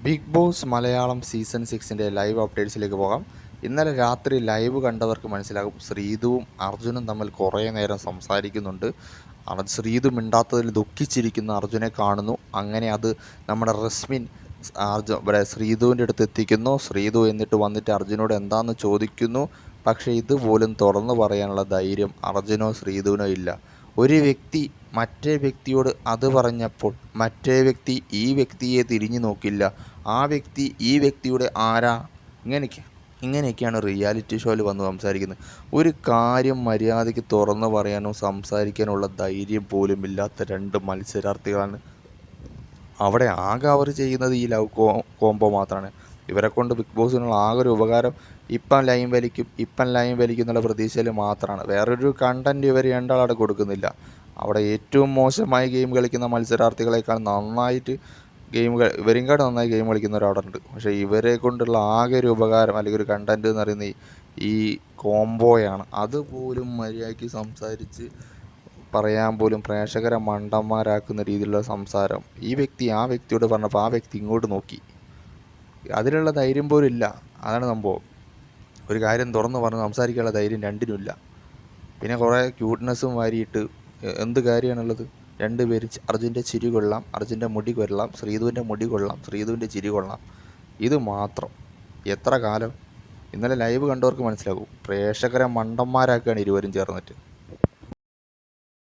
Big boss Malayalam season 6ൻ്റെ live അപ്ഡേറ്റ്സിലേക്ക് പോകാം. ഇന്നലെ രാത്രി ലൈവ് കണ്ടവർക്ക് മനസ്സിലാകും, ശ്രീതുവും അർജുനും തമ്മിൽ കുറേ നേരം സംസാരിക്കുന്നുണ്ട്. ശ്രീതു മിണ്ടാത്തതിൽ ദുഃഖിച്ചിരിക്കുന്ന അർജുനെ കാണുന്നു. അങ്ങനെ അത് നമ്മുടെ റസ്മിൻ ഇവിടെ ശ്രീതുവിൻ്റെ അടുത്ത് എത്തിക്കുന്നു. ശ്രീതു എന്നിട്ട് വന്നിട്ട് അർജുനോട് എന്താണെന്ന് ചോദിക്കുന്നു. പക്ഷേ ഇതുപോലും തുറന്നു പറയാനുള്ള ധൈര്യം അർജുനോ ശ്രീതുവിനോ ഇല്ല. ഒരു വ്യക്തി മറ്റേ വ്യക്തിയോട് അത് പറഞ്ഞപ്പോൾ മറ്റേ വ്യക്തി ഈ വ്യക്തിയെ തിരിഞ്ഞു നോക്കില്ല. ആ വ്യക്തി ഈ വ്യക്തിയുടെ ആരാ? ഇങ്ങനെയൊക്കെയാണ് റിയാലിറ്റി ഷോയിൽ വന്ന് സംസാരിക്കുന്നത്. ഒരു കാര്യം മര്യാദയ്ക്ക് തുറന്നു പറയാനോ സംസാരിക്കാനുള്ള ധൈര്യം പോലും ഇല്ലാത്ത രണ്ട് മത്സരാർത്ഥികളാണ് അവിടെ. ആകെ അവർ ചെയ്യുന്നത് ഈ ലവ് കോംബോ മാത്രമാണ്. ഇവരെ കൊണ്ട് ബിഗ് ബോസിനുള്ള ആകെ ഒരു ഉപകാരം ഇപ്പം ലൈൻ വലിക്കും എന്നുള്ള പ്രതീക്ഷയിൽ മാത്രമാണ്. വേറൊരു കണ്ടൻറ്റ് ഇവർ രണ്ടാളവിടെ കൊടുക്കുന്നില്ല. അവിടെ ഏറ്റവും മോശമായി ഗെയിം കളിക്കുന്ന മത്സരാർത്ഥികളെക്കാൾ നന്നായിട്ട് ഇവരെക്കാട് നന്നായി ഗെയിം കളിക്കുന്നവരവിടെ ഉണ്ട്. പക്ഷേ ഇവരെ കൊണ്ടുള്ള ആകെ ഒരു ഉപകാരം അല്ലെങ്കിൽ ഒരു കണ്ടൻറ്റ് എന്ന് പറയുന്നത് ഈ കോംബോയാണ്. അതുപോലും മര്യാദയ്ക്ക് സംസാരിച്ച് പറയാൻ പോലും പ്രേക്ഷകരെ മണ്ടന്മാരാക്കുന്ന രീതിയിലുള്ള സംസാരം ഈ വ്യക്തി ആ വ്യക്തിയോട് പറഞ്ഞപ്പോൾ ആ വ്യക്തി ഇങ്ങോട്ട് നോക്കി. അതിനുള്ള ധൈര്യം പോലും ഇല്ല. അതാണ് സംഭവം. ഒരു കാര്യം തുറന്ന് പറഞ്ഞ് സംസാരിക്കാനുള്ള ധൈര്യം രണ്ടിനുമില്ല. പിന്നെ കുറേ ക്യൂട്ട്നെസ്സും വാരിയിട്ട് എന്ത് കാര്യമാണുള്ളത്? രണ്ടുപേരും അർജുൻ്റെ ചിരി കൊള്ളാം, അർജുൻ്റെ മുടി കൊള്ളാം, ശ്രീതുവിൻ്റെ മുടി കൊള്ളാം, ശ്രീതുവിൻ്റെ ചിരി കൊള്ളാം. ഇത് മാത്രം എത്ര കാലം? ഇന്നലെ ലൈവ് കണ്ടവർക്ക് മനസ്സിലാകും. പ്രേക്ഷകരെ മണ്ടന്മാരാക്കുകയാണ് ഇരുവരും ചേർന്നിട്ട്.